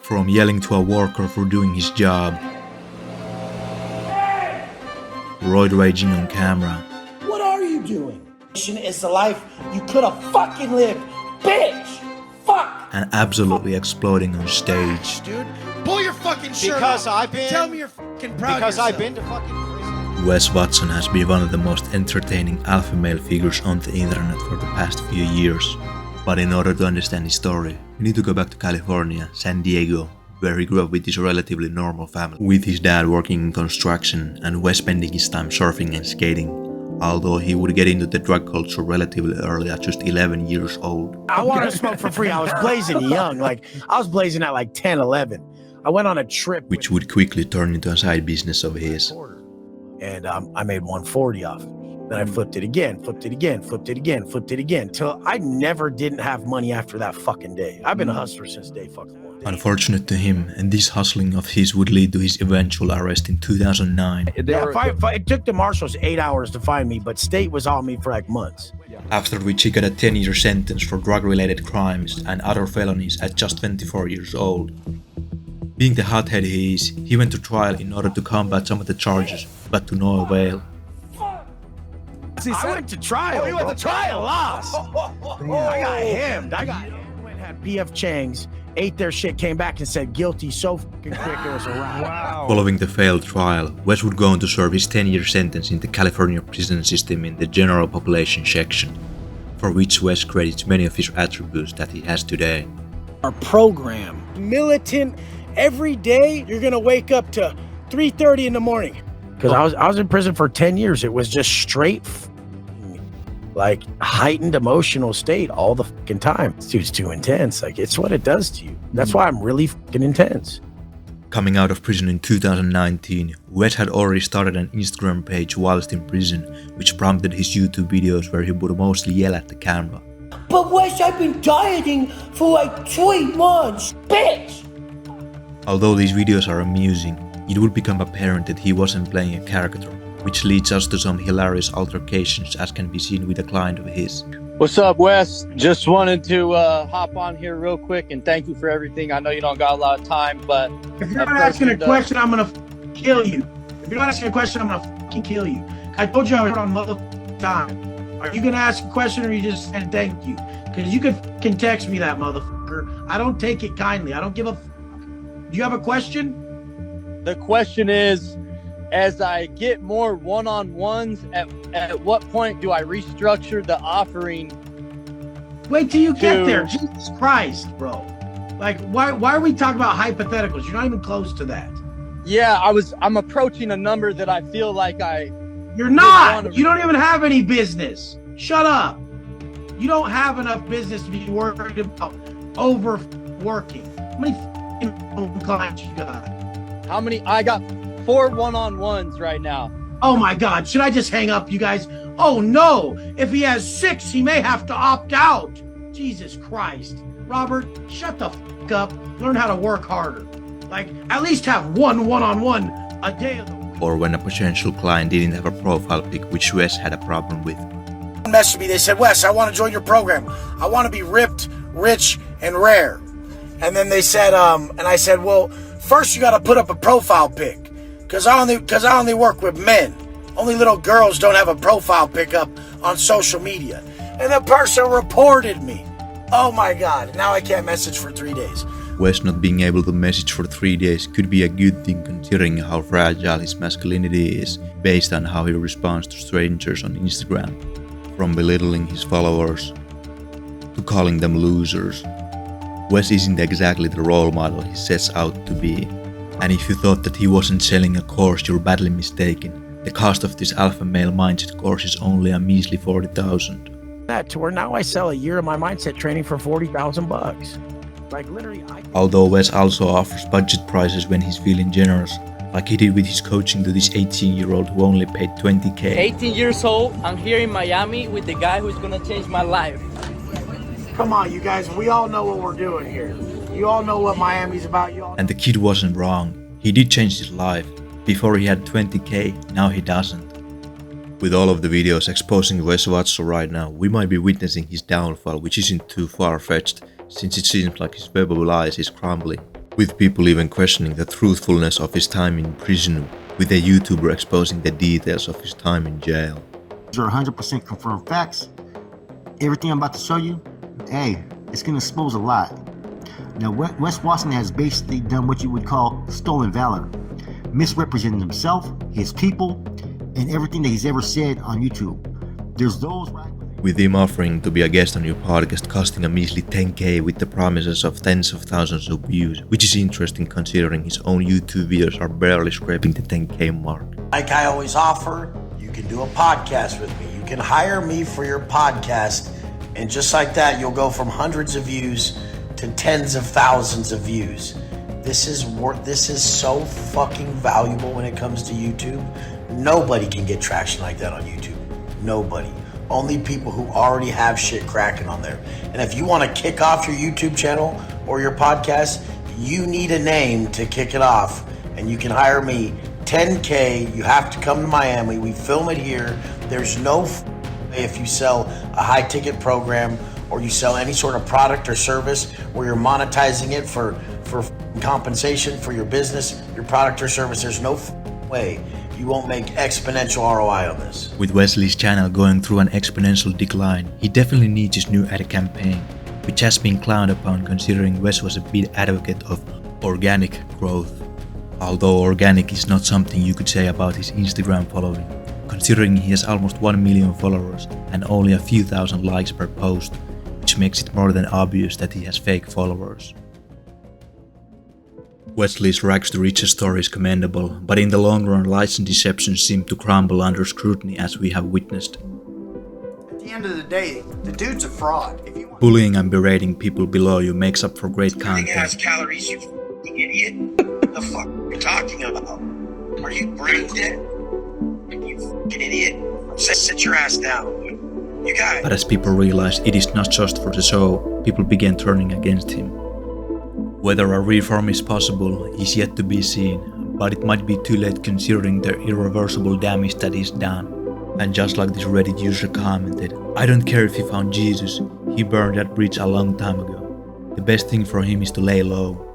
From yelling to a worker for doing his job, roid raging on camera, what are you doing? Is the life you could have fucking lived, bitch! Fuck! and absolutely exploding on stage. Dude, pull your fucking shirt Because off. I've been. Tell me you're fucking proud Because of yourself. I've been to fucking prison. Wes Watson has been one of the most entertaining alpha male figures on the internet for the past few years. But in order to understand his story, we need to go back to California, San Diego, where he grew up with his relatively normal family, with his dad working in construction and Wes spending his time surfing and skating, although he would get into the drug culture relatively early at just 11 years old. I wanted to smoke for free. I was blazing young. I was blazing at 10, 11. I went on a trip. Which would quickly turn into a side business of his. And I made 140 off it. Then I flipped it again, flipped it again, flipped it again, flipped it again, till I never didn't have money after that fucking day. I've been a hustler since day fucking one. Unfortunate to him, and this hustling of his would lead to his eventual arrest in 2009. It took the marshals 8 hours to find me, but state was on me for months. After which he got a 10-year sentence for drug-related crimes and other felonies at just 24 years old. Being the hothead he is, he went to trial in order to combat some of the charges, but to no avail. I went to trial. Oh, you went to trial? Lost. I got hemmed. Went had PF Chang's, ate their shit, came back and said guilty so fucking quick it was a wrap. Wow. Following the failed trial, Wes would go on to serve his 10-year sentence in the California prison system in the general population section, for which Wes credits many of his attributes that he has today. Our program, militant, every day you're gonna wake up to 3:30 in the morning. Because I was in prison for 10 years. It was just straight heightened emotional state all the fucking time. This dude's too intense. It's what it does to you. That's why I'm really fucking intense. Coming out of prison in 2019, Wes had already started an Instagram page whilst in prison, which prompted his YouTube videos where he would mostly yell at the camera. But Wes, I've been dieting for 2 months, bitch! Although these videos are amusing, it would become apparent that he wasn't playing a caricature, which leads us to some hilarious altercations as can be seen with a client of his. What's up, Wes? Just wanted to hop on here real quick and thank you for everything. I know you don't got a lot of time, but If you're not asking a question, I'm gonna kill you. If you're not asking a question, I'm gonna fucking kill you. I told you I was on mother time. Are you gonna ask a question or are you just saying thank you? Because you could fucking text me that motherfucker. I don't take it kindly. I don't give a fuck. Do you have a question? the question is, as I get more one-on-ones, at what point do I restructure the offering? Wait till you get there. Jesus Christ, bro. Like, why are we talking about hypotheticals? You're not even close to that. Yeah, I'm approaching a number that I feel like You're not. You don't even have any business. Shut up. You don't have enough business to be worried about overworking. How many clients you got? How many? I got 4 one-on-ones right now. Oh my God. Should I just hang up, you guys? Oh no. If he has 6, he may have to opt out. Jesus Christ. Robert, shut the fuck up. Learn how to work harder. Like, at least have one-on-one a day of the week. Or when a potential client didn't have a profile pic, which Wes had a problem with. Messaged me, they said, Wes, I want to join your program. I want to be ripped, rich, and rare. And then they said, and I said, well, first you got to put up a profile pic. Because I only work with men. Only little girls don't have a profile pic up on social media. And the person reported me. Oh my God, now I can't message for 3 days. Wes not being able to message for 3 days could be a good thing considering how fragile his masculinity is, based on how he responds to strangers on Instagram. From belittling his followers to calling them losers. Wes isn't exactly the role model he sets out to be. And if you thought that he wasn't selling a course, you're badly mistaken. The cost of this alpha male mindset course is only a measly $40,000. That to where now I sell a year of my mindset training for $40,000. Like literally, Although Wes also offers budget prices when he's feeling generous, like he did with his coaching to this 18-year-old who only paid $20K. 18 years old, I'm here in Miami with the guy who's gonna change my life. come on, you guys. We all know what we're doing here. You all know what Miami's about. You all. And the kid wasn't wrong. He did change his life. Before he had $20K, now he doesn't. With all of the videos exposing Wes Watson right now, we might be witnessing his downfall, which isn't too far-fetched, since it seems like his verbal lies is crumbling. with people even questioning the truthfulness of his time in prison, with a YouTuber exposing the details of his time in jail. These are 100% confirmed facts. Everything I'm about to show you, hey, it's going to expose a lot. Now, Wes Watson has basically done what you would call stolen valor, misrepresenting himself, his people, and everything that he's ever said on YouTube. There's those right with him offering to be a guest on your podcast costing a measly 10k with the promises of tens of thousands of views, which is interesting considering his own YouTube videos are barely scraping the 10k mark. Like I always offer, you can do a podcast with me. You can hire me for your podcast, and just like that, you'll go from hundreds of views to tens of thousands of views. This is so fucking valuable when it comes to YouTube. Nobody can get traction like that on YouTube. Nobody. Only people who already have shit cracking on there. And if you want to kick off your YouTube channel or your podcast, you need a name to kick it off. And you can hire me. 10K, you have to come to Miami. We film it here. There's no way if you sell a high ticket program or you sell any sort of product or service where you're monetizing it for compensation for your business, your product or service, there's no way you won't make exponential ROI on this. With Wesley's channel going through an exponential decline, he definitely needs his new ad campaign, which has been clowned upon considering Wes was a big advocate of organic growth. Although organic is not something you could say about his Instagram following, considering he has almost 1 million followers and only a few thousand likes per post, which makes it more than obvious that he has fake followers. Wesley's rags to riches story is commendable, but in the long run, lies and deception seem to crumble under scrutiny as we have witnessed. At the end of the day, the dude's a fraud. If you want Bullying and berating people below you makes up for great Everything has content. calories, you fucking idiot. What the fuck are you talking about? Are you brain dead? You fucking idiot. Sit your ass down. You got it. But as people realized it is not just for the show, people began turning against him. Whether a reform is possible is yet to be seen, but it might be too late considering the irreversible damage that is done. And just like this Reddit user commented, I don't care if he found Jesus, he burned that bridge a long time ago. The best thing for him is to lay low.